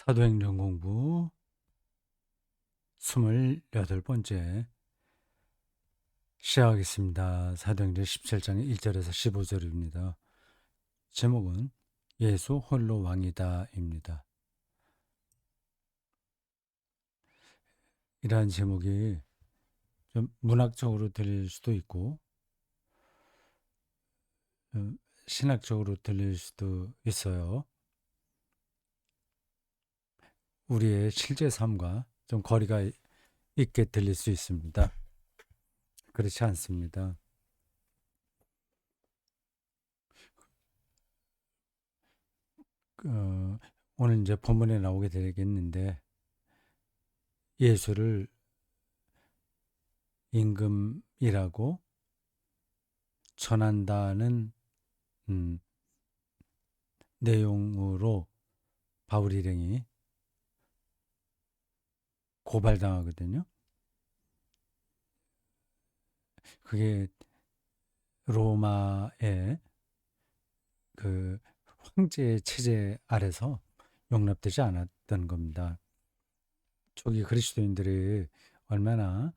사도행전 공부 28번째 시작하겠습니다. 사도행전 17장 1절에서 15절입니다. 제목은 예수 홀로 왕이다입니다. 이러한 제목이 좀 문학적으로 들릴 수도 있고 신학적으로 들릴 수도 있어요. 우리의 실제 삶과 좀 거리가 있게 들릴 수 있습니다. 그렇지 않습니다. 오늘 이제 본문에 나오게 되겠는데 예수를 임금이라고 전한다는 음, 내용으로 바울 일행이 고발당하거든요. 그게 로마의 그 황제 체제 아래서 용납되지 않았던 겁니다. 초기 그리스도인들이 얼마나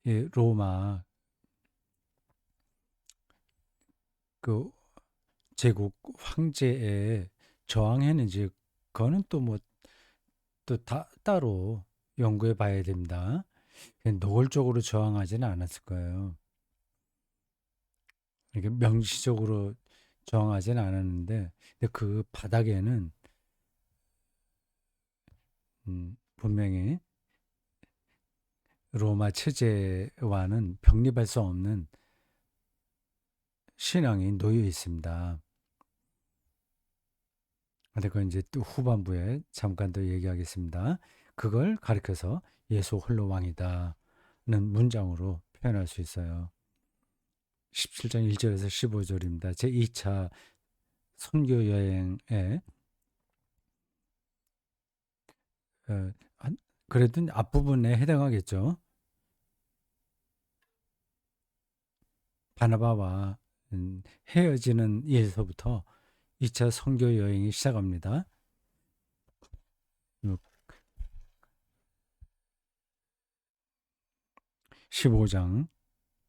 이 로마 그 제국 황제에 저항했는지 그거는 또 뭐 또 따로 연구해 봐야 됩니다. 노골적으로 저항하지는 않았을 거예요. 이게 명시적으로 저항하지는 않았는데 근데 그 바닥에는 분명히 로마 체제와는 병립할 수 없는 신앙이 놓여 있습니다. 근데 그 이제 또 후반부에 잠깐 더 얘기하겠습니다. 그걸 가리켜서 예수 홀로 왕이다는 문장으로 표현할 수 있어요. 17장 1절에서 15절입니다. 제 2차 선교 여행에 그래도 앞부분에 해당하겠죠. 바나바와 헤어지는 일서부터 2차 선교 여행이 시작합니다. 15장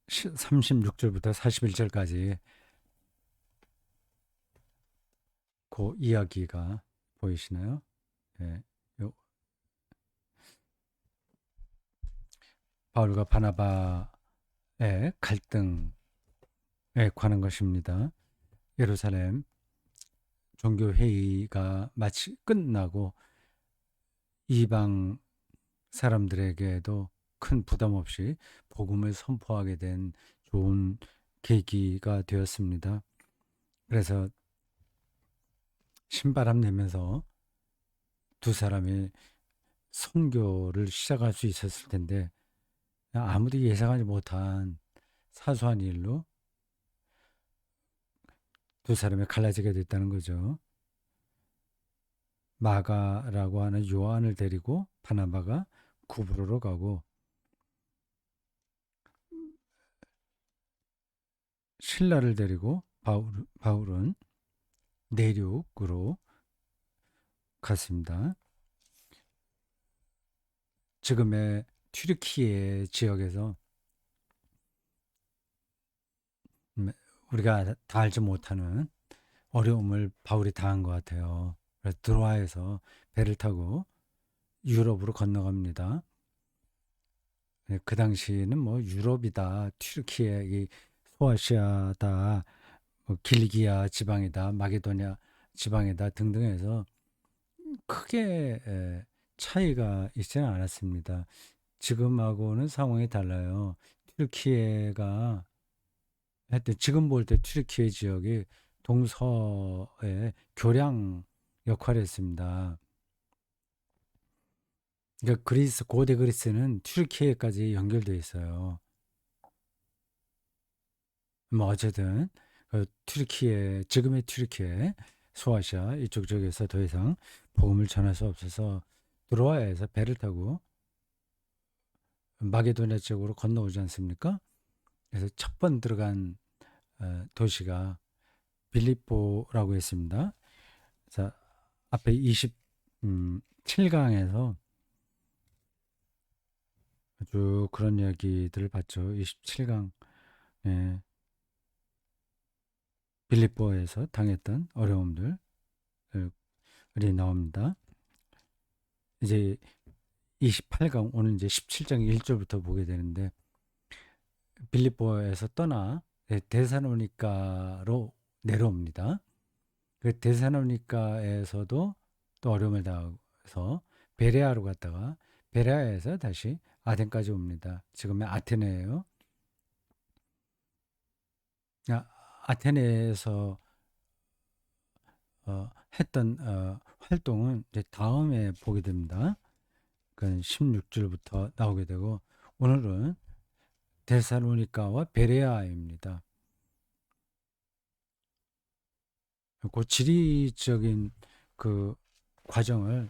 36절부터 41절까지 그 이야기가 보이시나요? 예, 바울과 바나바의 갈등에 관한 것입니다. 예루살렘 종교회의가 마치 끝나고 이방 사람들에게도 큰 부담 없이 복음을 선포하게 된 좋은 계기가 되었습니다. 그래서 신바람 내면서 두 사람이 선교를 시작할 수 있었을 텐데 아무도 예상하지 못한 사소한 일로 두 사람이 갈라지게 됐다는 거죠. 마가라고 하는 요한을 데리고 바나바가 구브로로 가고 실라를 데리고 바울은 내륙으로 갔습니다. 지금의 튀르키예 지역에서 우리가 다 알지 못하는 어려움을 바울이 당한 것 같아요. 그래서 드로아에서 배를 타고 유럽으로 건너갑니다. 그 당시에는 뭐 유럽이다, 튀르키예, 이 소아시아다, 뭐 길기아 지방이다, 마게도냐 지방이다 등등 해서 크게 차이가 있지는 않았습니다. 지금하고는 상황이 달라요. 튀르키예가 하여튼 지금 볼 때 튀르키예 지역이 동서의 교량 역할을 했습니다. 그러니까 그리스 고대 그리스는 튀르키예까지 연결되어 있어요. 뭐 어쨌든 그 튀르키예 지금의 튀르키예 소아시아 이쪽 지역에서 더 이상 복음을 전할 수 없어서 드로아에서 배를 타고 마게도냐 쪽으로 건너오지 않습니까? 그래서 첫 번 들어간 도시가 빌립보라고 했습니다. 자, 앞에 27강에서 아주 그런 이야기들을 봤죠. 27강, 예, 빌립보에서 당했던 어려움들이 나옵니다. 이제 28강, 오늘 이제 17장 1절부터 보게 되는데, 빌립보에서 떠나 데살로니가로 내려옵니다. 그 데살로니가에서도 또 어려움을 당해서 베레아로 갔다가 베레아에서 다시 아덴까지 옵니다. 지금의 아테네예요. 아테네에서 했던 활동은 이제 다음에 보게 됩니다. 그 16절부터 나오게 되고 오늘은 데살로니가와 베레아입니다. 그 지리적인 그 과정을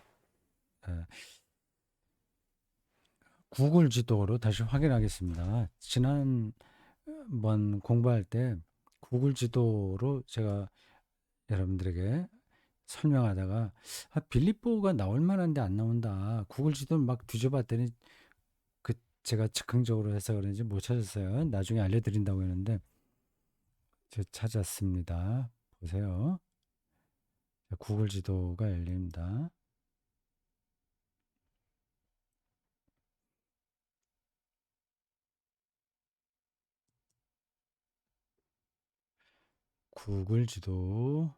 구글 지도로 다시 확인하겠습니다. 지난번 공부할 때 구글 지도로 제가 여러분들에게 설명하다가 빌립보가 나올 만한데 안 나온다. 구글 지도를 막 뒤져봤더니 그 제가 즉흥적으로 해서 그런지 못 찾았어요. 나중에 알려드린다고 했는데 제가 찾았습니다. 보세요. 구글 지도가 열립니다. 구글 지도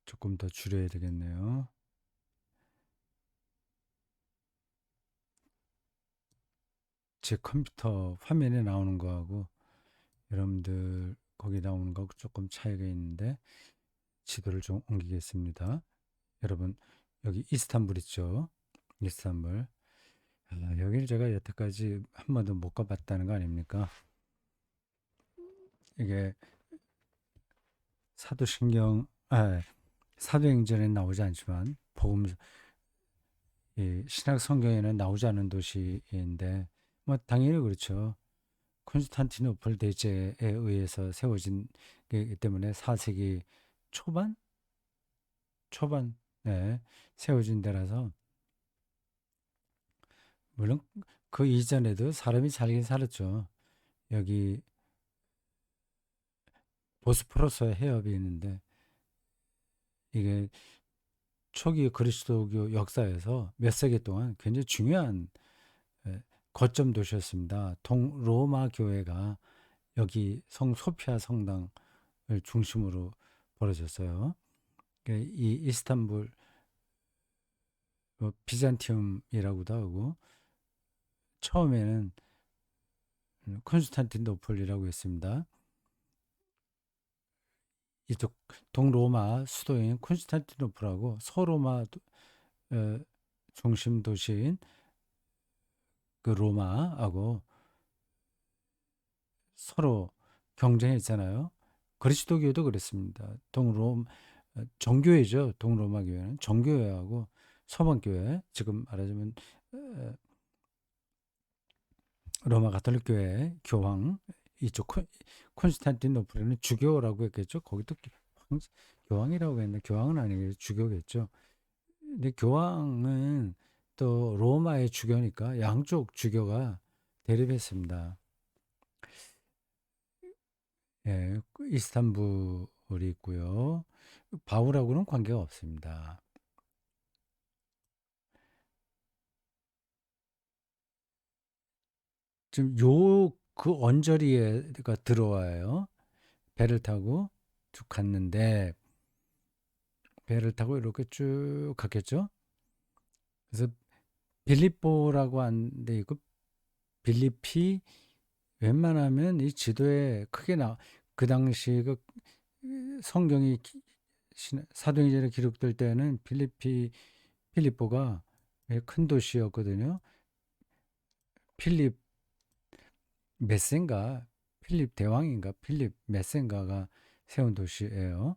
조금 더 줄여야 되겠네요. 제 컴퓨터 화면에 나오는 거하고 여러분들 거기 나오는 거 조금 차이가 있는데 지도를 좀 옮기겠습니다. 여러분 여기 이스탄불 있죠? 이스탄불. 여기를 제가 여태까지 한 번도 못 가봤다는 거 아닙니까? 이게 사도신경, 사도행전에 나오지 않지만 복음 신약 성경에는 나오지 않은 도시인데 뭐 당연히 그렇죠. 콘스탄티노플 대제에 의해서 세워진 게 때문에 4세기 초반 초반 네, 세워진 데라서 물론 그 이전에도 사람이 살긴 살았죠. 여기 보스포러스 해협이 있는데 이게 초기 그리스도교 역사에서 몇 세기 동안 굉장히 중요한 거점 도시였습니다. 로마 교회가 여기 성 소피아 성당을 중심으로 벌어졌어요. 이 이스탄불 비잔티움이라고도 하고 처음에는 콘스탄티노플이라고 했습니다. 이쪽 동로마 수도인 콘스탄티노플하고 서로마 중심 도시인 그 로마하고 서로 경쟁했잖아요. 그리스도교도 그랬습니다. 정교회죠. 동로마 교회는 정교회하고 서방교회, 지금 말하자면 로마 가톨릭 교회 교황, 이쪽 콘스탄티노플은 주교라고 했겠죠. 거기도 교황이라고 했는데 교황은 아니겠죠. 주교겠죠. 근데 교황은 또 로마의 주교니까 양쪽 주교가 대립했습니다. 예, 이스탄불이 있고요. 바울하고는 관계가 없습니다. 지금 그 언저리에가 들어와요. 배를 타고 쭉 갔는데 배를 타고 이렇게 쭉 갔겠죠. 그래서 빌립보라고 하는데 이거 빌립이 웬만하면 이 지도에 크게 그 당시 그 성경이 사도행전에 기록될 때는 필립보가 큰 도시였거든요. 필립 메센가, 필립 대왕인가, 필립 메센가가 세운 도시예요.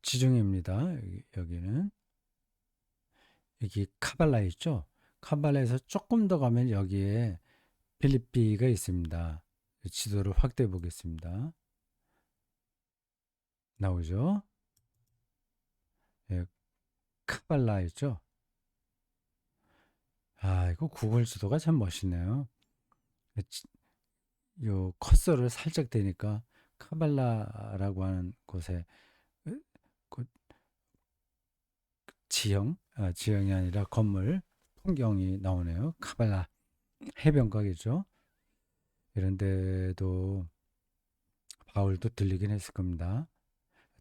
지중해입니다. 여기는 여기 카발라 있죠. 카발라에서 조금 더 가면 여기에 필리피가 있습니다. 지도를 확대해 보겠습니다. 나오죠. 예, 카발라였죠. 아, 이거 구글 지도가 참 멋있네요. 요 커서를 살짝 대니까 카발라라고 하는 곳에 그 지형이 아니라 건물 풍경이 나오네요. 카발라 해변가겠죠. 이런 데도 바울도 들리긴 했을 겁니다.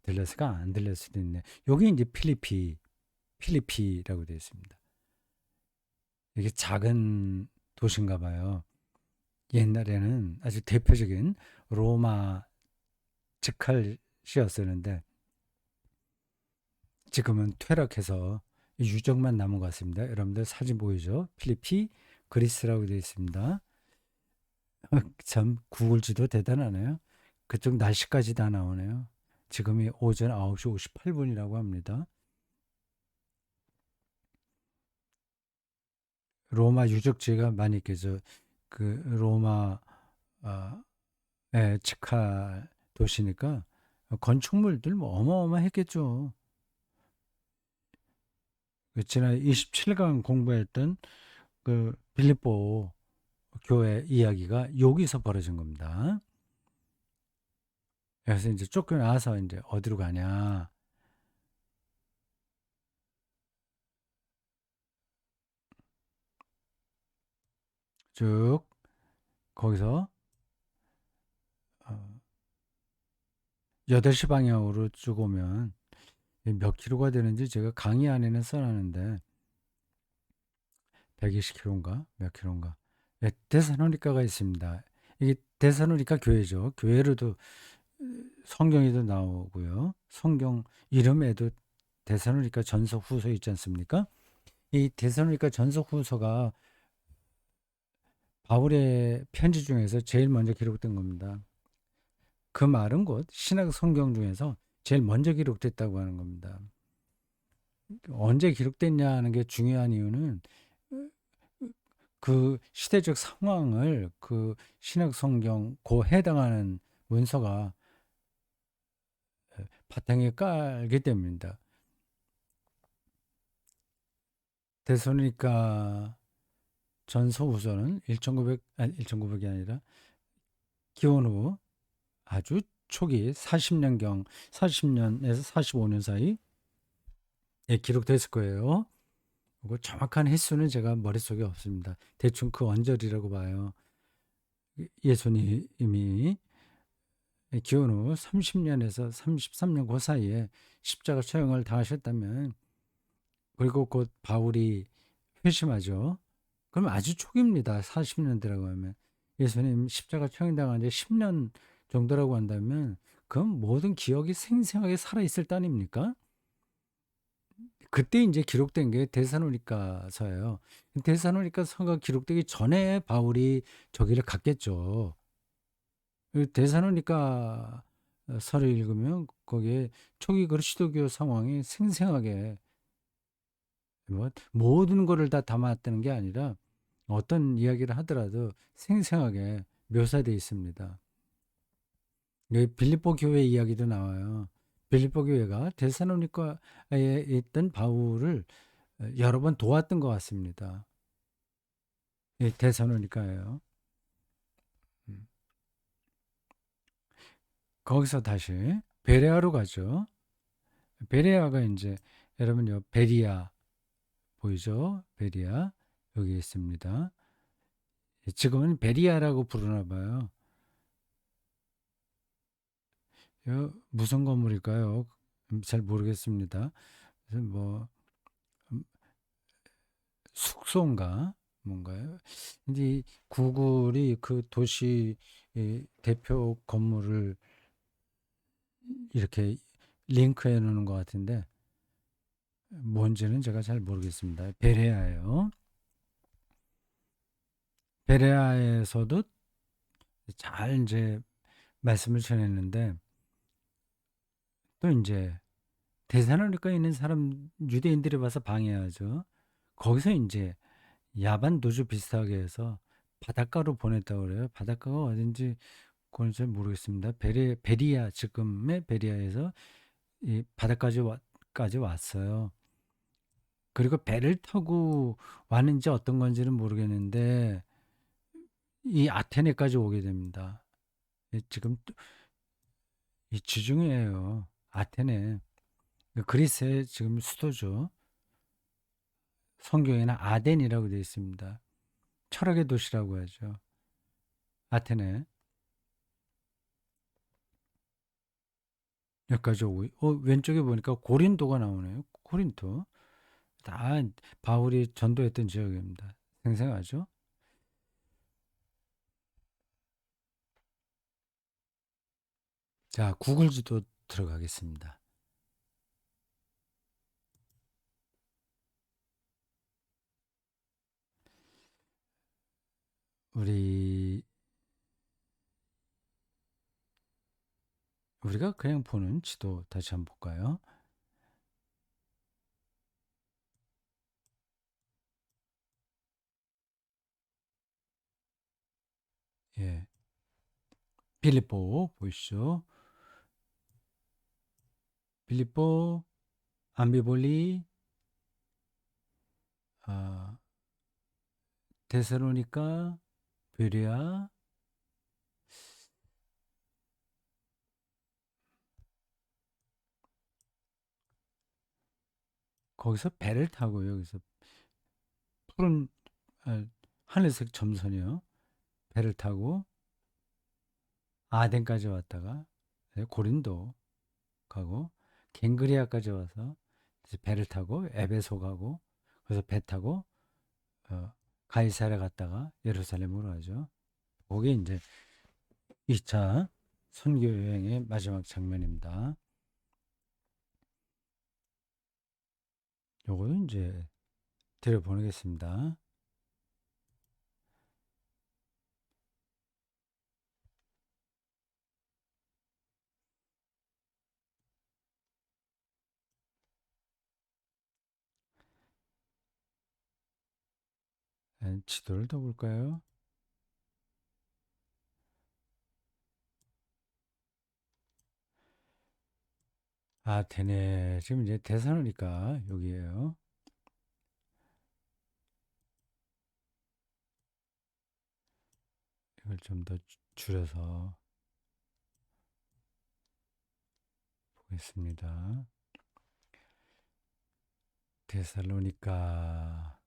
들렸을까? 안 들렸을 수도 있네. 여기 이제 필리피라고 되어 있습니다. 이게 작은 도시인가 봐요. 옛날에는 아주 대표적인 로마 직할시였었는데 지금은 퇴락해서 유적만 남은 것 같습니다. 여러분들 사진 보이죠? 필리피 그리스라고 되어 있습니다. 참 구글 지도 대단하네요. 그쪽 날씨까지 다 나오네요. 지금이 오전 9시 58분이라고 합니다. 로마 유적지가 많이 있겠죠. 그 로마 직할 도시니까 건축물들 뭐 어마어마했겠죠. 그 지난 27강 공부했던 그 빌립보 교회 이야기가 여기서 벌어진 겁니다. 그래서 이제 쫓겨나서 이제 어디로 가냐. 쭉 거기서 8시 방향으로 쭉 오면 몇 킬로가 되는지 제가 강의 안에는 써놨는데 120킬로인가 몇 킬로인가. 네, 데살로니가가 있습니다. 이게 데살로니가 교회죠. 교회로도 성경에도 나오고요. 성경 이름에도 데살로니가 전서 후서 있지 않습니까? 이 데살로니가 전서 후서가 바울의 편지 중에서 제일 먼저 기록된 겁니다. 그 말은 곧 신약 성경 중에서 제일 먼저 기록됐다고 하는 겁니다. 언제 기록됐냐 하는 게 중요한 이유는 그 시대적 상황을 그 신약 성경 고 해당하는 문서가 바탕에 깔기 때문입니다. 데살로니가 전서 후서는 1900이 아니라 기원 후 아주 초기 40년경 40년에서 45년 사이에 기록됐을 거예요. 그리고 정확한 횟수는 제가 머릿속에 없습니다. 대충 그 언저리라고 봐요. 예수님이 기원 후 30년에서 33년 그 사이에 십자가 처형을 당하셨다면 그리고 곧 바울이 회심하죠. 그럼 아주 초기입니다. 40년대라고 하면 예수님 십자가 처형당한 지 10년 정도라고 한다면 그건 모든 기억이 생생하게 살아있을 때 아닙니까? 그때 이제 기록된 게 데살로니가서예요. 데살로니가서가 기록되기 전에 바울이 저기를 갔겠죠. 그 데살로니가 서를 읽으면 거기에 초기 그리스도교 상황이 생생하게 뭐 모든 거를 다 담았다는 게 아니라 어떤 이야기를 하더라도 생생하게 묘사되어 있습니다. 여기 빌립보 교회 이야기도 나와요. 빌립보 교회가 데살로니가에 있던 바울을 여러 번 도왔던 것 같습니다. 예, 데살로니가예요. 음. 거기서 다시 베레아로 가죠. 베레아가 이제 여러분요 베리아 보이죠? 베리아 여기 있습니다. 지금은 베리아라고 부르나 봐요. 무슨 건물일까요? 잘 모르겠습니다. 뭐 숙소인가 뭔가요? 근데 이 구글이 그 도시 대표 건물을 이렇게 링크해 놓는 것 같은데 뭔지는 제가 잘 모르겠습니다. 베레아예요. 베레아에서도 잘 이제 말씀을 전했는데 또 이제 데살로니가에 있는 사람 유대인들이 와서 방해하죠. 거기서 이제 야반 도주 비슷하게 해서 바닷가로 보냈다고 그래요. 바닷가가 어딘지 그건 잘 모르겠습니다. 베리아, 지금의 베리아에서 이 바다까지 까지 왔어요. 그리고 배를 타고 왔는지 어떤 건지는 모르겠는데 이 아테네까지 오게 됩니다. 지금 이 지중해예요. 아테네. 그리스의 지금 수도죠. 성경에는 아덴이라고 되어 있습니다. 철학의 도시라고 하죠. 아테네. 여기까지 오고, 왼쪽에 보니까 고린도가 나오네요. 고린도. 다 바울이 전도했던 지역입니다. 생생하죠? 자, 구글 지도 들어가겠습니다. 우리, 우리가 그냥 보는 지도 다시 한번 볼까요? 예. 빌립보 보이시죠? 빌립보, 암비볼리, 아, 데살로니가, 베레아, 거기서 배를 타고 여기서 푸른 하늘색 점선이요. 배를 타고 아덴까지 왔다가 고린도 가고 갱그리아까지 와서 이제 배를 타고 에베소 가고 그래서 배 타고 어, 가이사랴 갔다가 예루살렘으로 가죠. 그게 이제 2차 선교 여행의 마지막 장면입니다. 요거 이제 들여보내겠습니다. 지도를 더 볼까요? 아테네 지금 이제 대사로니까 여기에요. 이걸 좀 더 줄여서 보겠습니다. 데살로니가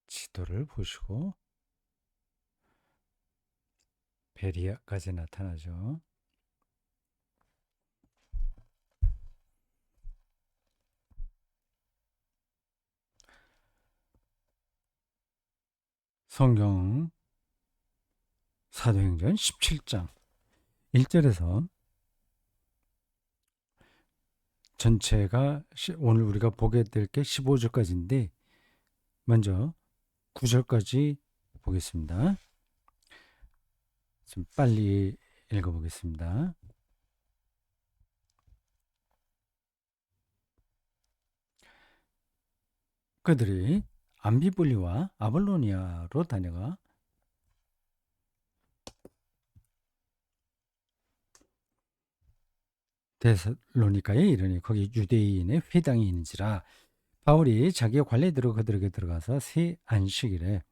지도를 보시고 베리아까지 나타나죠. 성경 사도행전 17장 1절에서 전체가 오늘 우리가 보게 될 게 15절까지인데 먼저 9절까지 보겠습니다. 좀 빨리 읽어보겠습니다. 그들이 암비볼리와 아볼로니아로 다녀가 데살로니가에 이르니 거기 유대인의 회당이 있는지라 바울이 자기의 관례대로 그들에게 들어가서 새 안식일에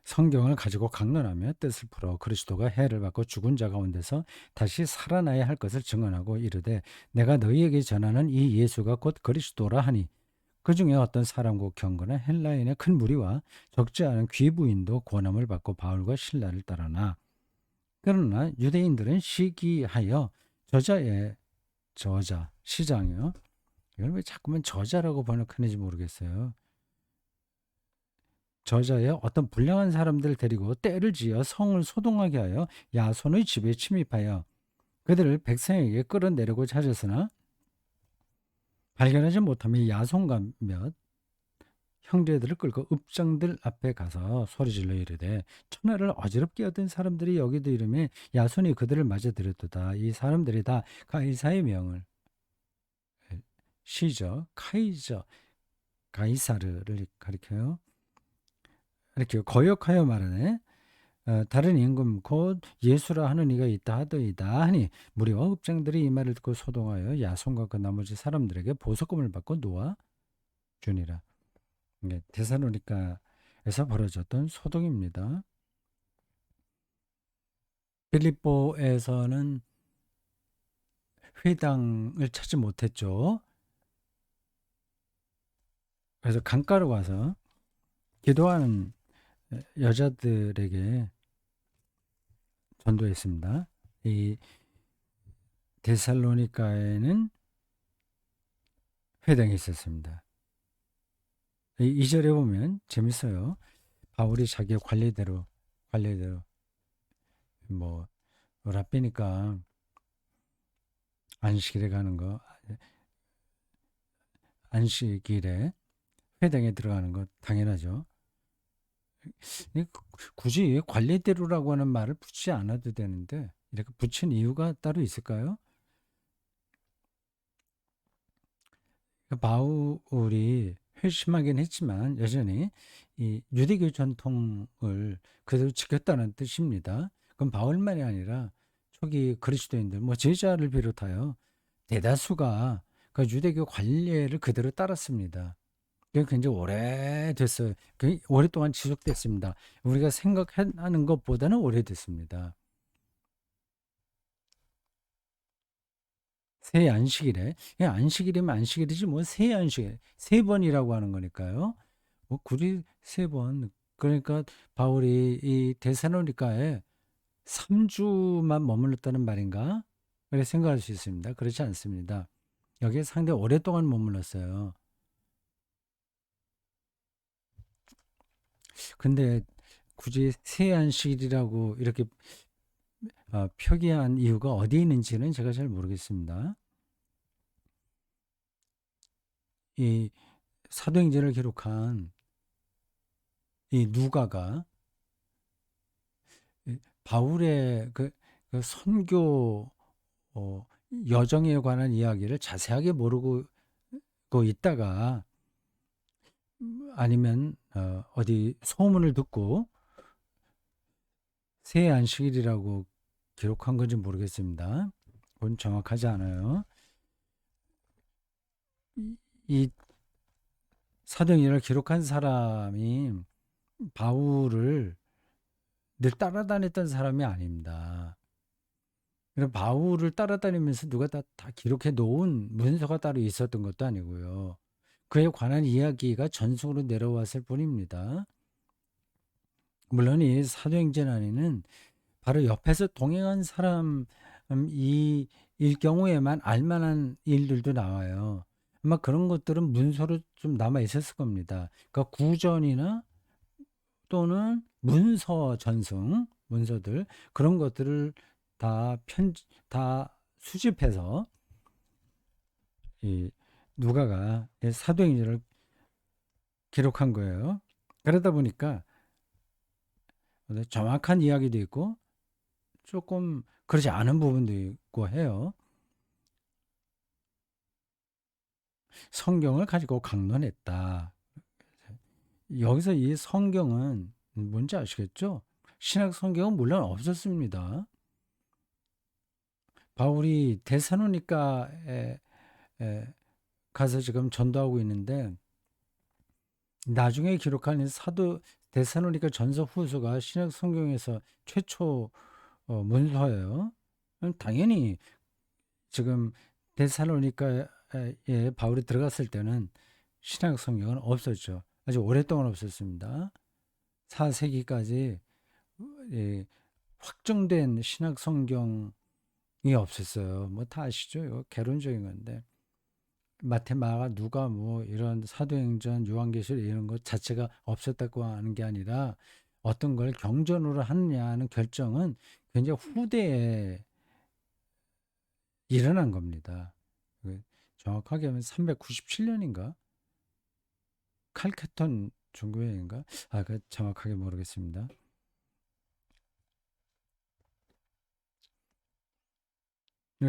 성경을 가지고 강론하며 뜻을 풀어 그리스도가 해를 받고 죽은 자 가운데서 다시 살아나야 할 것을 증언하고 이르되 내가 너희에게 전하는 이 예수가 곧 그리스도라 하니 그 중에 어떤 사람과 경건한 헬라인의 큰 무리와 적지 않은 귀부인도 고난을 받고 바울과 신라를 따르나 그러나 유대인들은 시기하여 저자 시장이요. 이걸 왜 자꾸만 저자라고 번역하는지 모르겠어요. 저자의 어떤 불량한 사람들을 데리고 떼를 지어 성을 소동하게 하여 야손의 집에 침입하여 그들을 백성에게 끌어내려고 찾았으나 발견하지 못하며 야손과 몇 형제들을 끌고 읍장들 앞에 가서 소리질러 이르되 천하를 어지럽게 하던 사람들이 여기도 이름에 야손이 그들을 맞아 들였도다. 이 사람들이 다 가이사의 명을 시저 카이저 가이사르를 가리켜요. 이렇게 거역하여 말하네. 다른 임금 곧 예수라 하는 이가 있다 하더이다 하니 무리와 읍장들이 이 말을 듣고 소동하여 야손과 그 나머지 사람들에게 보석금을 받고 놓아 주니라. 이게 데살로니가에서 벌어졌던 소동입니다. 빌립보에서는 회당을 찾지 못했죠. 그래서 강가로 가서 기도하는 여자들에게 전도했습니다. 이 데살로니가에는 회당이 있었습니다. 이 2절에 보면 재밌어요. 바울이 자기 관리대로 뭐 라삐니까 안식일에 가는 거, 안식일에 회당에 들어가는 거 당연하죠. 굳이 관리대로라고 하는 말을 붙이지 않아도 되는데 이렇게 붙인 이유가 따로 있을까요? 바울이 회심하긴 했지만 여전히 이 유대교 전통을 그대로 지켰다는 뜻입니다. 그럼 바울만이 아니라 초기 그리스도인들, 뭐 제자를 비롯하여 대다수가 그 유대교 관례를 그대로 따랐습니다. 그게 굉장히 오래됐어요. 오랫동안 지속됐습니다. 우리가 생각하는 것보다는 오래됐습니다. 새 안식일에, 안식일이면 안식일이지 뭐 새 안식일, 세 번이라고 하는 거니까요. 뭐 굳이 세 번. 그러니까 바울이 이 데살로니가에 3주만 머물렀다는 말인가? 그렇게 생각할 수 있습니다. 그렇지 않습니다. 여기에 상당히 오랫동안 머물렀어요. 근데 굳이 새 안식일이라고 이렇게 표기한 이유가 어디에 있는지는 제가 잘 모르겠습니다. 이 사도행전을 기록한 이 누가가 바울의 그 선교 여정에 관한 이야기를 자세하게 모르고 있다가 아니면 어디 소문을 듣고 새 안식일이라고 기록한 건지 모르겠습니다. 그건 정확하지 않아요. 이 사도행전을 기록한 사람이 바울을 늘 따라다녔던 사람이 아닙니다. 바울을 따라다니면서 누가 다 기록해 놓은 문서가 따로 있었던 것도 아니고요. 그에 관한 이야기가 전송으로 내려왔을 뿐입니다. 물론 이 사도행전 안에는 바로 옆에서 동행한 사람이 일 경우에만 알만한 일들도 나와요. 아마 그런 것들은 문서로 좀 남아 있었을 겁니다. 그러니까 구전이나 또는 문서 전승, 문서들 그런 것들을 다 수집해서 이 누가가 사도행전을 기록한 거예요. 그러다 보니까 정확한 이야기도 있고 조금 그렇지 않은 부분도 있고 해요. 성경을 가지고 강론했다. 여기서 이 성경은 뭔지 아시겠죠? 신약 성경은 물론 없었습니다. 바울이 데살로니가에 가서 지금 전도하고 있는데 나중에 기록한 사도 데살로니가 전서 후서가 신약 성경에서 최초 문서예요. 당연히 지금 데살로니가에 바울이 들어갔을 때는 신약 성경은 없었죠. 아주 오랫동안 없었습니다. 4세기까지 확정된 신약 성경이 없었어요. 뭐 다 아시죠? 이거 개론적인 건데. 마태, 마가, 누가 뭐 이런 사도행전, 요한계시록 이런 것 자체가 없었다고 하는 게 아니라 어떤 걸 경전으로 하느냐는 결정은 굉장히 후대에 일어난 겁니다. 정확하게 하면 397년인가? 칼케톤 종교회인가? 그 정확하게 모르겠습니다.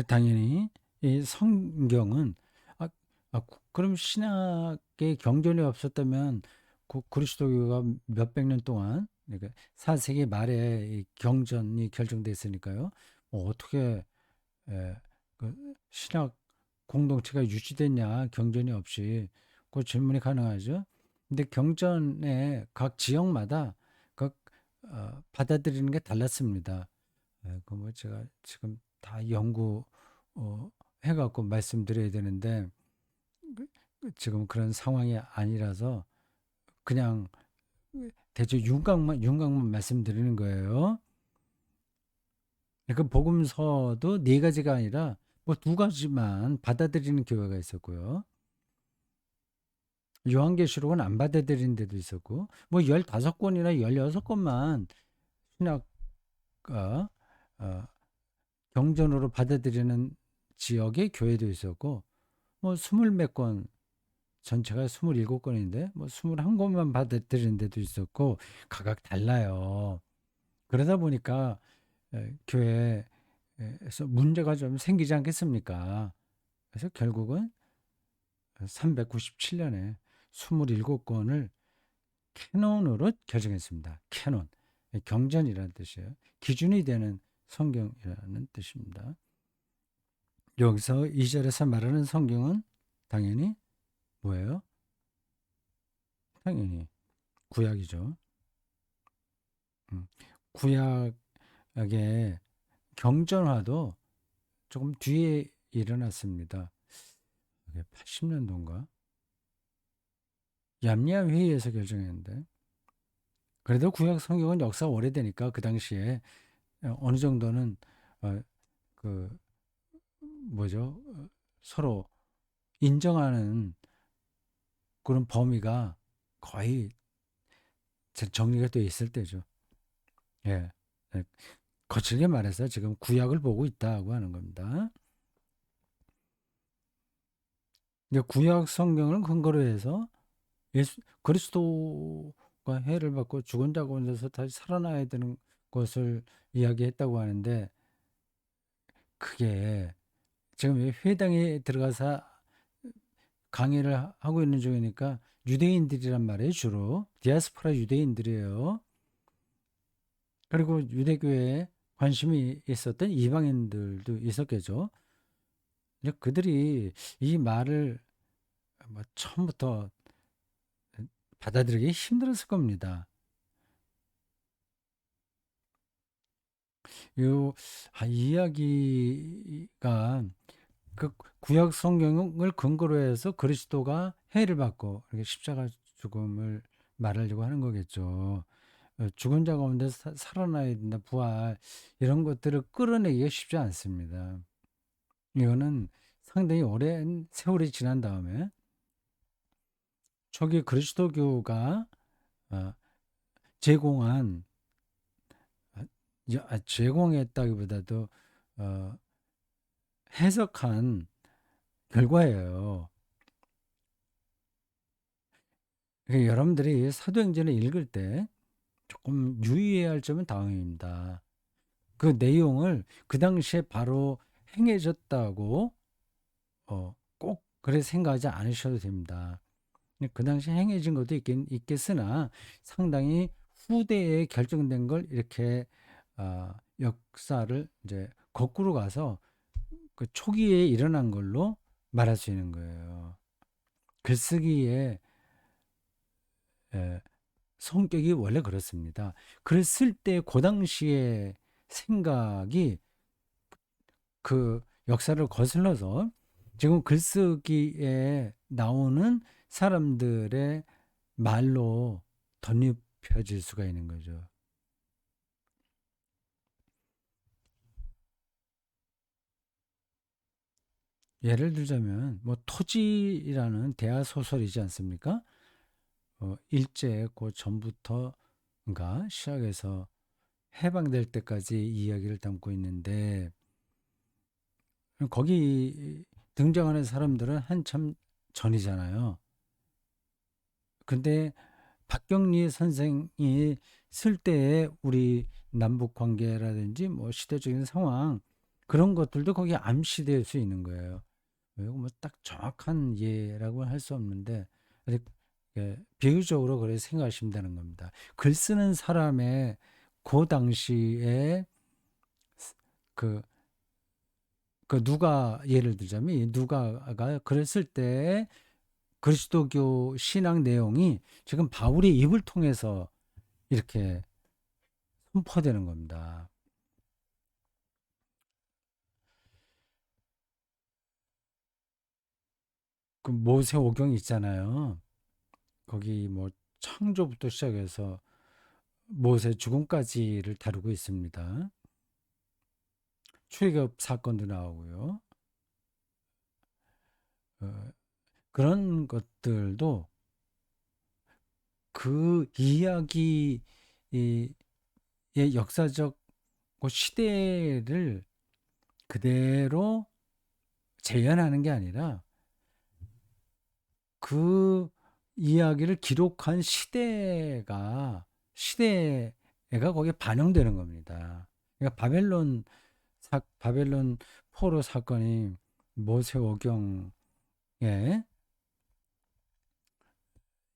당연히 이 성경은 그럼 신학의 경전이 없었다면 그리스도교가 몇백 년 동안, 그러니까 4세기 말에 이 경전이 결정됐으니까요. 뭐 어떻게 에, 그 신학 공동체가 유지됐냐, 경전이 없이. 그 질문이 가능하죠. 근데 경전의 각 지역마다 각 받아들이는 게 달랐습니다. 그뭐 제가 지금 다 연구 해갖고 말씀드려야 되는데 지금 그런 상황이 아니라서 그냥 대충 윤곽만 말씀드리는 거예요. 그 복음서도 네 가지가 아니라 뭐 두 가지만 받아들이는 교회가 있었고요. 요한계시록은 안 받아들이는 데도 있었고, 뭐 15권이나 16권만 신학가 경전으로 받아들이는 지역의 교회도 있었고, 뭐 20몇 권, 전체가 27권인데 뭐 21권만 받아들이는 데도 있었고, 각각 달라요. 그러다 보니까 교회에서 문제가 좀 생기지 않겠습니까? 그래서 결국은 397년에 27권을 캐논으로 결정했습니다. 캐논. 경전이라는 뜻이에요. 기준이 되는 성경이라는 뜻입니다. 여기서 2절에서 말하는 성경은 당연히 뭐예요? 당연히 구약이죠. 구약의 경전화도 조금 뒤에 일어났습니다. 80년도인가? 얌리아 회의에서 결정했는데, 그래도 구약 성경은 역사가 오래되니까 그 당시에 어느 정도는 어, 그 뭐죠? 서로 인정하는 그런 범위가 거의 정리가 돼 있을 때죠. 예. 예. 거칠게 말해서 지금 구약을 보고 있다고 하는 겁니다. 근데 구약 성경을 근거로 해서 그리스도가 해를 받고 죽은 자 가운데서 다시 살아나야 되는 것을 이야기했다고 하는데, 그게 지금 회당에 들어가서 강의를 하고 있는 중이니까 유대인들이란 말이에요. 주로 디아스포라 유대인들이에요. 그리고 유대교회에 관심이 있었던 이방인들도 있었겠죠. 근데 그들이 이 말을 뭐 처음부터 받아들이기 힘들었을 겁니다. 요 이야기가 그 구약 성경을 근거로 해서 그리스도가 해를 받고 이렇게 십자가 죽음을 말하려고 하는 거겠죠. 죽은 자 가운데 살아나야 된다, 부활, 이런 것들을 끌어내기가 쉽지 않습니다. 이거는 상당히 오랜 세월이 지난 다음에 초기 그리스도교가 어, 제공한 제공했다기보다도 어, 해석한 결과예요. 그러니까 여러분들이 사도행전을 읽을 때 조금 유의해야 할 점은 다음입니다. 그 내용을 그 당시에 바로 행해졌다고 꼭 그래 생각하지 않으셔도 됩니다. 그 당시에 행해진 것도 있겠으나 상당히 후대에 결정된 걸 이렇게 역사를 이제 거꾸로 가서 그 초기에 일어난 걸로 말할 수 있는 거예요. 글쓰기의 에, 성격이 원래 그렇습니다. 글 쓸 때 그 당시의 생각이 그 역사를 거슬러서 지금 글쓰기에 나오는 사람들의 말로 덧입혀질 수가 있는 거죠. 예를 들자면 뭐 토지라는 대하 소설이지 않습니까? 일제 그 전부터인가 시작해서 해방될 때까지 이야기를 담고 있는데, 거기 등장하는 사람들은 한참 전이잖아요. 근데 박경리 선생이 쓸 때의 우리 남북 관계라든지 뭐 시대적인 상황, 그런 것들도 거기에 암시될 수 있는 거예요. 뭐딱 정확한 예라고 할 수 없는데, 비유적으로 그렇게 생각하시면 되는 겁니다. 글 쓰는 사람의 그 당시에 그, 그 누가 예를 들자면 이 누가가 그랬을 때 그리스도교 신앙 내용이 지금 바울의 입을 통해서 이렇게 선포되는 겁니다. 그 모세오경 있잖아요. 거기 뭐 창조부터 시작해서 모세 죽음까지를 다루고 있습니다. 출애굽 사건도 나오고요. 어, 그런 것들도 그 이야기의 역사적 그 시대를 그대로 재현하는 게 아니라 그 이야기를 기록한 시대가 거기에 반영되는 겁니다. 그러니까 바벨론 포로 사건이 모세오경에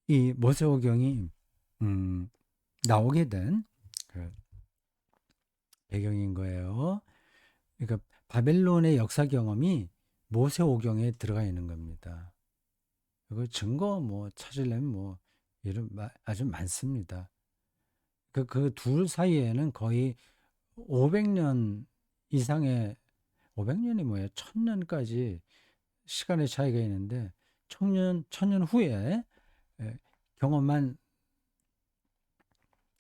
이 모세오경이 음, 나오게 된 그 배경인 거예요. 그러니까 바벨론의 역사 경험이 모세오경에 들어가 있는 겁니다. 그 증거 뭐 찾으려면 뭐 이런 아주 많습니다. 그 둘 사이에는 거의 500년 이상의 500년이 뭐예요? 1000년까지 시간의 차이가 있는데 천년 후에 예, 경험한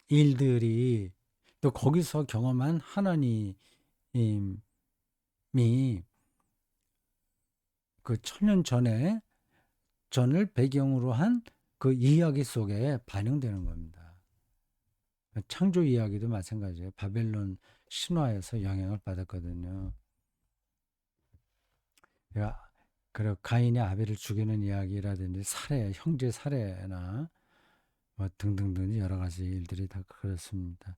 일들이 또 거기서 경험한 하나님이 그 천년 전을 배경으로 한 그 이야기 속에 반영되는 겁니다. 창조 이야기도 마찬가지예요. 바벨론 신화에서 영향을 받았거든요. 그러니까 그리고 가인이 아벨을 죽이는 이야기라든지 형제 살해나 뭐 등등등 여러 가지 일들이 다 그렇습니다.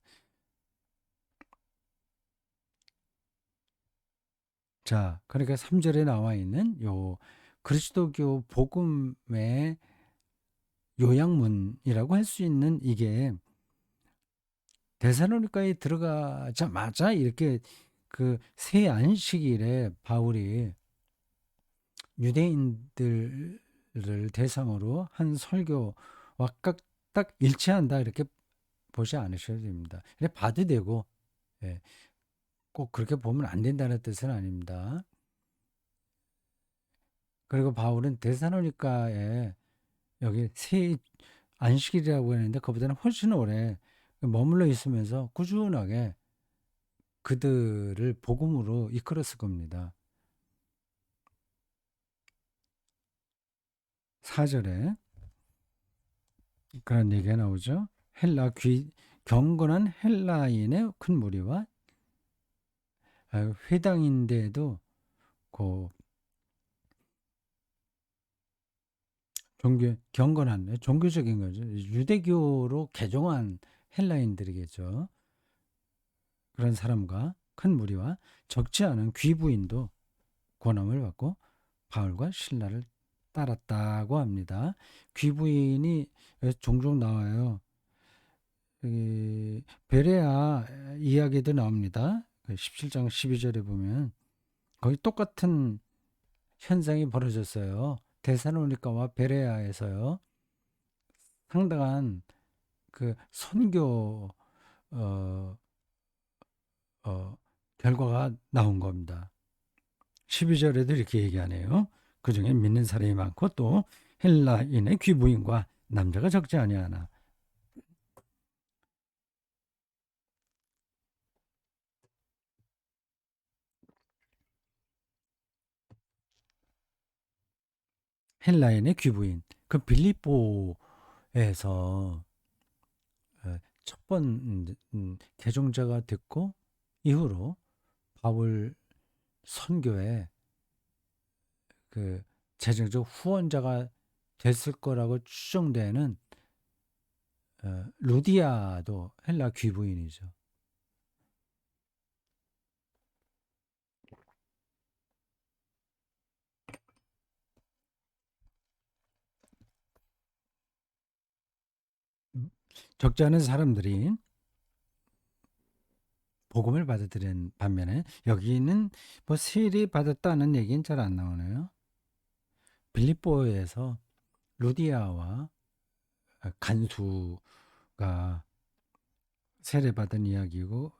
자, 그러니까 3절에 나와 있는 요 그리스도교 복음의 요약문이라고 할 수 있는 이게 데살로니가에 들어가자마자 이렇게 그 새 안식일에 바울이 유대인들을 대상으로 한 설교와 딱 일치한다 이렇게 보지 않으셔도 됩니다. 그래 봐도 되고 예, 꼭 그렇게 보면 안 된다는 뜻은 아닙니다. 그리고 바울은 데살로니가에 여기 새 안식일이라고 했는데 그보다는 훨씬 오래 머물러 있으면서 꾸준하게 그들을 복음으로 이끌었을 겁니다. 4절에 그런 얘기가 나오죠. 경건한 헬라인의 큰 무리와 회당인데도 그 경건한 종교적인 거죠. 유대교로 개종한 헬라인들이겠죠. 그런 사람과 큰 무리와 적지 않은 귀부인도 권함을 받고 바울과 신라를 따랐다고 합니다. 귀부인이 종종 나와요. 베레아 이야기도 나옵니다. 17장 12절에 보면 거의 똑같은 현상이 벌어졌어요. 데살로니가와 베레아에서요. 상당한 그 선교 어, 어, 결과가 나온 겁니다. 12절에도 이렇게 얘기하네요. 그 중에 믿는 사람이 많고 또 헬라인의 귀부인과 남자가 적지 아니하나. 헬라인의 귀부인. 그 빌립보에서 첫 번 개종자가 됐고 이후로 바울 선교에 그 재정적 후원자가 됐을 거라고 추정되는 루디아도 헬라 귀부인이죠. 적지 않은 사람들이 복음을 받아들인 반면에 여기는 뭐 세례 받았다는 얘기는 잘 안 나오네요. 빌립보에서 루디아와 간수가 세례받은 이야기고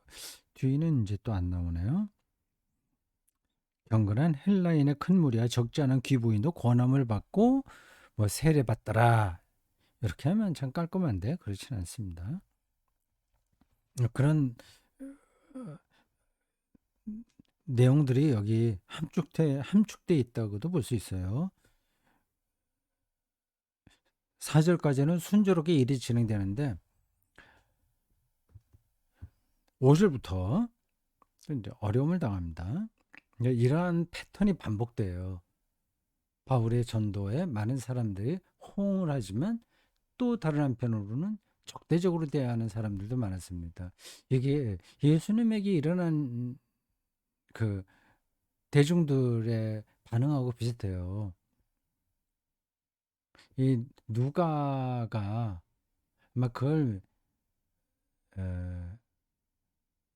뒤는 이제 또 안 나오네요. 경건한 헬라인의 큰 무리와 적지 않은 귀부인도 권함을 받고 뭐 세례받더라. 이렇게 하면 참 깔끔한데 그렇진 않습니다. 그런 내용들이 여기 함축돼 있다고도 볼 수 있어요. 4절까지는 순조롭게 일이 진행되는데 5절부터 이제 어려움을 당합니다. 이러한 패턴이 반복돼요. 바울의 전도에 많은 사람들이 호응을 하지만 또 다른 한편으로는 적대적으로 대하는 사람들도 많았습니다. 이게 예수님에게 일어난 그 대중들의 반응하고 비슷해요. 이 누가가 막 그걸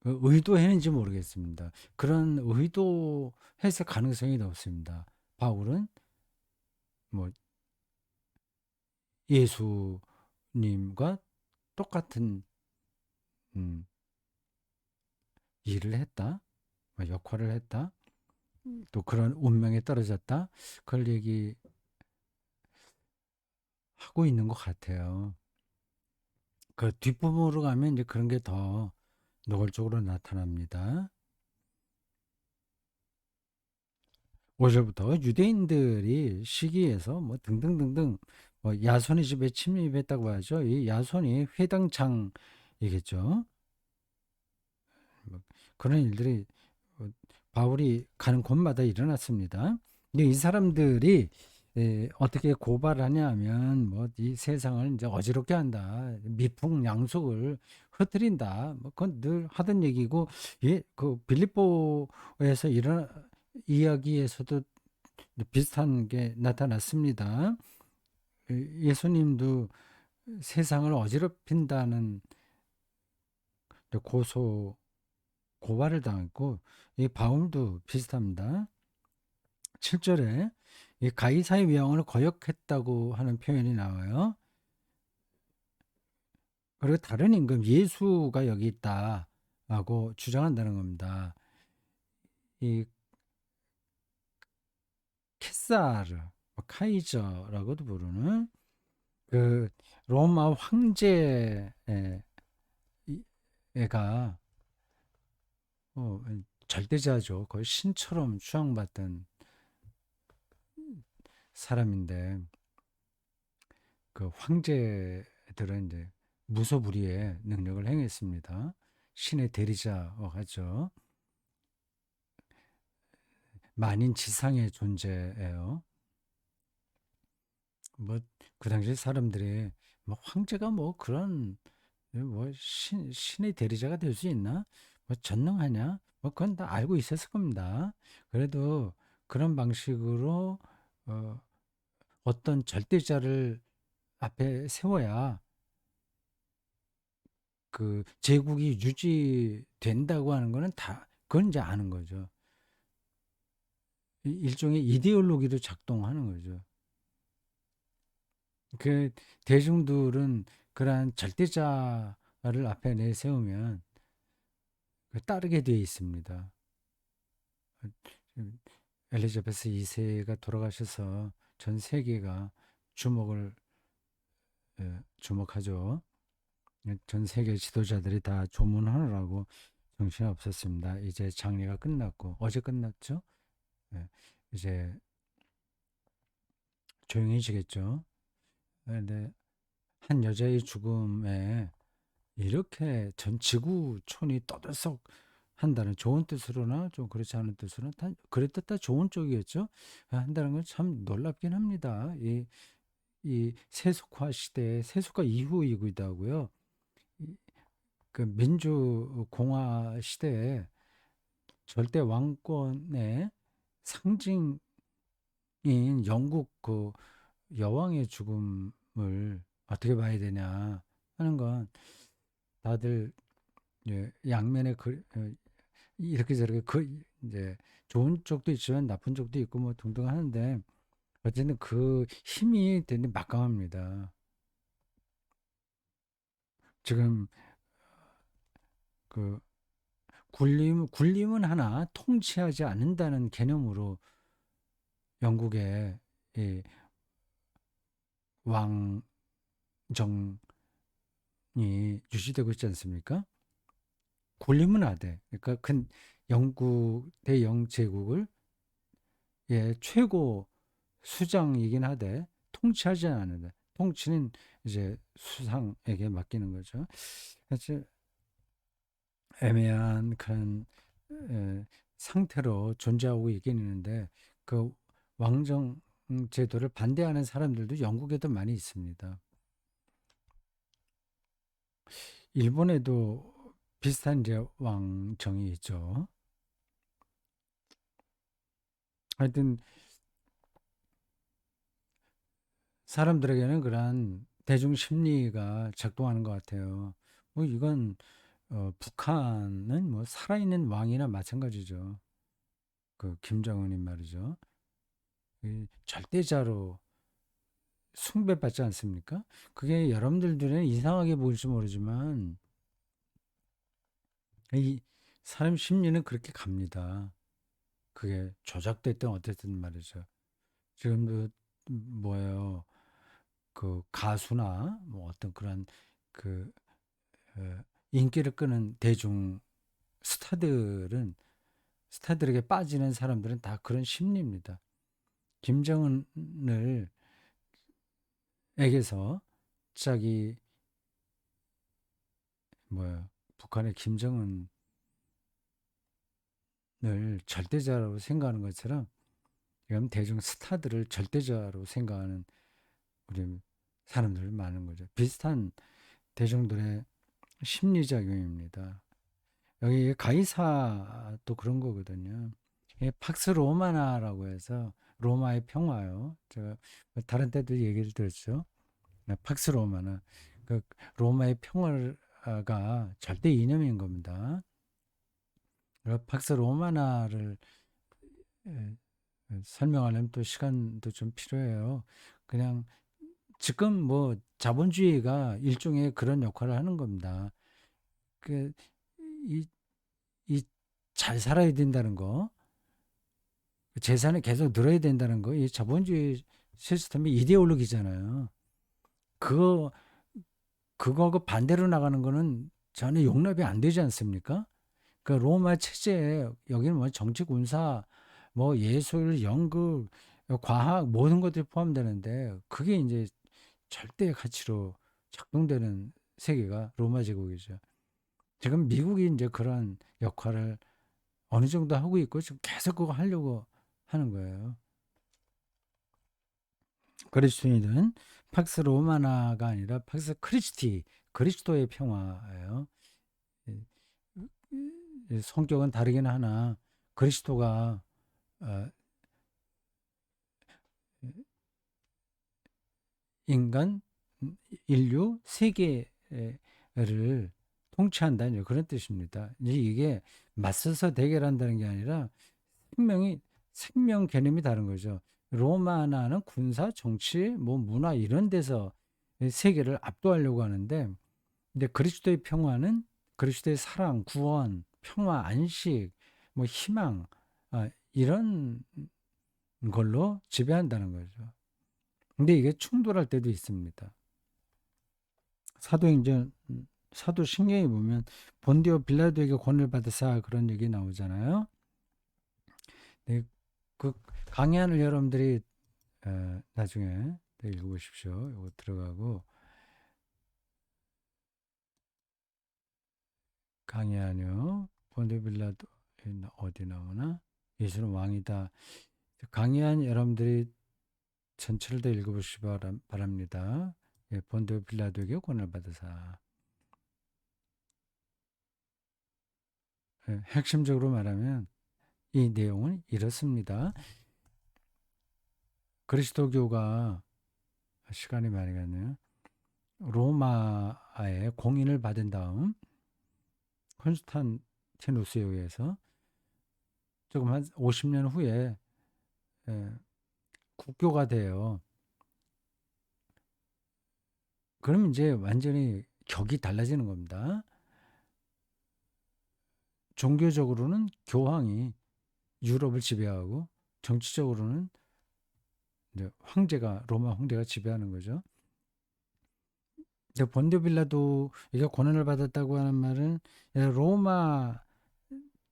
의도했는지 모르겠습니다. 그런 의도했을 가능성이 높습니다. 바울은 뭐 예수님과 똑같은 음, 일을 했다, 뭐 역할을 했다, 또 그런 운명에 떨어졌다, 그걸 얘기하고 있는 것 같아요. 그 뒷부분으로 가면 이제 그런 게 더 노골적으로 나타납니다. 5절부터 유대인들이 시기에서 뭐 등등등등 뭐 야손의 집에 침입했다고 하죠. 이 야손이 회당장이겠죠. 뭐 그런 일들이 바울이 가는 곳마다 일어났습니다. 근데 이 사람들이 어떻게 고발하냐 하면 뭐 이 세상을 이제 어지럽게 한다. 미풍양속을 흩트린다. 뭐 그건 늘 하던 얘기고 예, 그 빌립보에서 일어난 이야기에서도 비슷한 게 나타났습니다. 예수님도 세상을 어지럽힌다는 고발을 당했고 이 바울도 비슷합니다. 7절에 이 가이사의 위왕을 거역했다고 하는 표현이 나와요. 그리고 다른 임금 예수가 여기 있다라고 주장한다는 겁니다. 이 케사르, 카이저라고도 부르는 그 로마 황제가 절대자죠. 거의 신처럼 추앙받던 사람인데 그 황제들은 이제 무소불위의 능력을 행했습니다. 신의 대리자와 하죠. 만인 지상의 존재예요. 뭐 그 당시 사람들이 뭐 황제가 뭐 그런 뭐 신의 대리자가 될 수 있나? 뭐 전능하냐? 뭐 그건 다 알고 있었을 겁니다. 그래도 그런 방식으로 어, 어떤 절대자를 앞에 세워야 그 제국이 유지된다고 하는 거는 다 그건 이제 아는 거죠. 일종의 이데올로기로 작동하는 거죠. 그 대중들은 그러한 절대자를 앞에 내세우면 따르게 되어 있습니다. 엘리자베스 2세가 돌아가셔서 전 세계가 주목을 주목하죠. 전 세계 지도자들이 다 조문하느라고 정신이 없었습니다. 이제 장례가 끝났고 어제 끝났죠. 예, 이제 조용해지겠죠. 근데 한 여자의 죽음에 이렇게 전 지구촌이 떠들썩 한다는 좋은 뜻으로나 좀 그렇지 않은 뜻으로나 다 그랬듯 다 좋은 쪽이겠죠. 한다는 건 참 놀랍긴 합니다. 이 세속화 시대, 세속화 이후이기도 하고요. 그 민주공화 시대에 절대 왕권의 상징인 영국 그 여왕의 죽음을 어떻게 봐야 되냐 하는 건 다들 양면에 이렇게 저렇게 이제 좋은 쪽도 있지만 나쁜 쪽도 있고 뭐 등등 하는데 어쨌든 그 힘이 되게 막강합니다. 지금 그 군림은 하나 통치하지 않는다는 개념으로 영국의 이 왕정이 유지되고 있지 않습니까? 군림은 하되, 그러니까 큰 영국 대영 제국을 최고 수장이긴 하되 통치하지 않는다. 통치는 이제 수상에게 맡기는 거죠. 그래서 애매한 그런 상태로 존재하고 있긴 있는데 그 왕정 제도를 반대하는 사람들도 영국에도 많이 있습니다. 일본에도 비슷한 이제 왕정이 있죠. 하여튼 사람들에게는 그러한 대중 심리가 작동하는 것 같아요. 뭐 이건 북한은 뭐 살아있는 왕이나 마찬가지죠. 그 김정은이 말이죠. 절대자로 숭배받지 않습니까? 그게 여러분들 눈에 이상하게 보일지 모르지만 이 사람 심리는 그렇게 갑니다. 그게 조작됐든 어쨌든 말이죠. 지금도 뭐예요? 그 가수나 뭐 어떤 그런 그 인기를 끄는 대중 스타들에게 빠지는 사람들은 다 그런 심리입니다. 김정은을 에게서 갑자기 뭐야 북한의 김정은을 절대자라고 생각하는 것처럼 지금 대중 스타들을 절대자로 생각하는 우리 사람들 많은 거죠. 비슷한 대중들의 심리작용입니다. 여기 가이사도 그런 거거든요. 팍스 로마나라고 해서 로마의 평화요. 제가 다른 때도 얘기를 들었죠. 팍스 로마나 그 로마의 평화가 절대 이념인 겁니다. 팍스 로마나를 에, 설명하려면 또 시간도 좀 필요해요. 그냥 지금 뭐 자본주의가 일종의 그런 역할을 하는 겁니다. 그, 이, 잘 살아야 된다는 거, 재산이 계속 늘어야 된다는 거, 이 자본주의 시스템의 이데올로기잖아요. 그거, 그거하고 반대로 나가는 거는 전혀 용납이 안 되지 않습니까? 그 로마 체제에 여기는 뭐 정치, 군사, 뭐 예술, 연극, 과학 모든 것들이 포함되는데 그게 이제 절대 가치로 작동되는 세계가 로마 제국이죠. 지금 미국이 이제 그런 역할을 어느 정도 하고 있고 지금 계속 그거 하려고 하는 거예요. 그리스도인은 팍스 로마나가 아니라 팍스 크리스티, 그리스도의 평화예요. 성격은 다르긴 하나 그리스도가 어, 인간, 인류, 세계를 통치한다는 그런 뜻입니다. 이제 이게 맞서서 대결한다는 게 아니라 생명 개념이 다른 거죠. 로마나는 군사, 정치, 뭐 문화 이런 데서 세계를 압도하려고 하는데, 근데 그리스도의 평화는 그리스도의 사랑, 구원, 평화, 안식, 뭐 희망 이런 걸로 지배한다는 거죠. 근데 이게 충돌할 때도 있습니다. 사도행전 사도신경에 보면 본디오 빌라도에게 권을 받으사 그런 얘기 나오잖아요. 네, 그 강의안을 여러분들이 나중에 읽어보십시오. 이거 들어가고 강의안요. 본디오 빌라도 어디 나오나? 예수는 왕이다. 강의안 여러분들이 전체를 다 읽어보시기 바랍니다. 본디오 빌라도에게 권을 받으사. 핵심적으로 말하면 이 내용은 이렇습니다. 그리스도교가 시간이 많이 갔네요. 로마의 공인을 받은 다음 콘스탄티누스에 의해서 조금 한 50년 후에 국교가 돼요. 그럼 이제 완전히 격이 달라지는 겁니다. 종교적으로는 교황이 유럽을 지배하고 정치적으로는 이제 로마 황제가 지배하는 거죠. 근데 본디오 빌라도가 고난을 받았다고 하는 말은 로마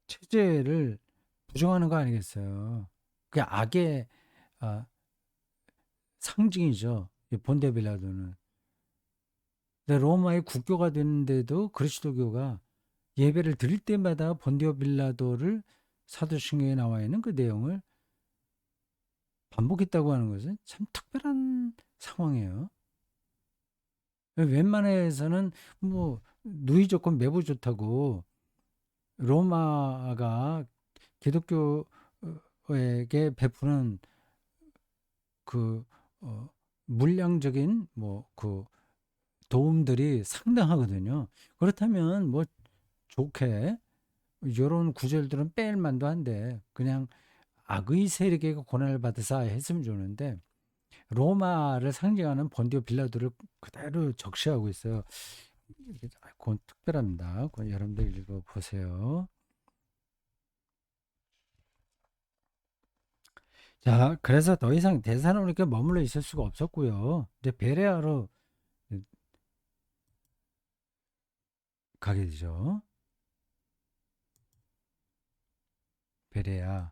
체제를 부정하는 거 아니겠어요. 그게 악의 아, 상징이죠. 이 본디오 빌라도는. 근데 로마의 국교가 됐는데도 그리스도교가 예배를 드릴 때마다 본디오 빌라도를 사도신경에 나와 있는 그 내용을 반복했다고 하는 것은 참 특별한 상황이에요. 웬만해서는 뭐 누이 좋고 매부 좋다고 로마가 기독교에게 베푸는 그 물량적인 뭐 그 도움들이 상당하거든요. 그렇다면 뭐 좋게 이런 구절들은 뺄 만도 한데 그냥 악의 세력에게 고난을 받으사 했으면 좋는데 로마를 상징하는 본디오 빌라도를 그대로 적시하고 있어요. 그건 특별합니다. 그건 여러분들 읽어보세요. 자, 그래서 더 이상 데살로니가에 머물러 있을 수가 없었고요. 이제 베레아로 가게 되죠. 베레아,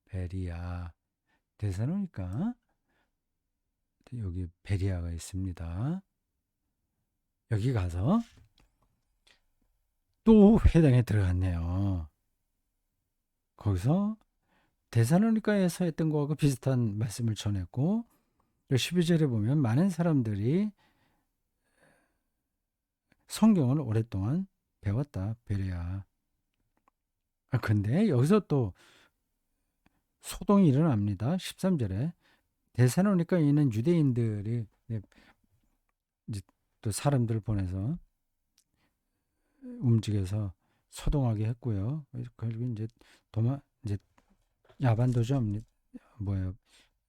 베리아, 데살로니가 여기 베리아가 있습니다. 여기 가서 또 회당에 들어갔네요. 거기서 데살로니가에서 했던 거하고 비슷한 말씀을 전했고 12절에 보면 많은 사람들이 성경을 오랫동안 배웠다. 베레아. 근데 여기서 또 소동이 일어납니다. 13절에 데살로니가에 있는 유대인들이 이제 또 사람들 보내서 움직여서 소동하게 했고요. 그리고 이제 이제 야반도주 뭐예요?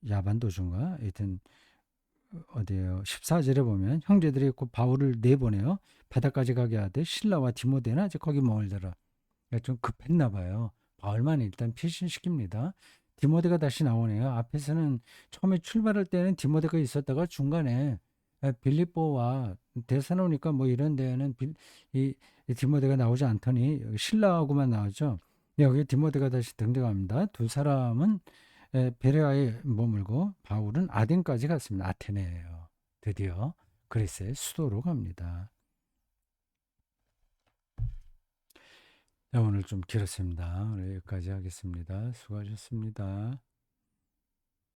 야반도주인가? 하여튼 어디에요? 14절에 보면 형제들이 그 바울을 내보내요. 바다까지 가게 하되 실라와 디모데는 아직 거기 머물더라. 좀 급했나 봐요. 바울만 일단 피신시킵니다. 디모데가 다시 나오네요. 앞에서는 처음에 출발할 때는 디모데가 있었다가 중간에 빌립보와 데살로니가 뭐 이런 데는 이 디모데가 나오지 않더니 여기 신라하고만 나오죠. 여기 디모데가 다시 등장합니다. 두 사람은 베레아에 머물고 바울은 아덴까지 갔습니다. 아테네예요. 드디어 그리스의 수도로 갑니다. 자, 오늘 좀 길었습니다. 오늘 여기까지 하겠습니다. 수고하셨습니다.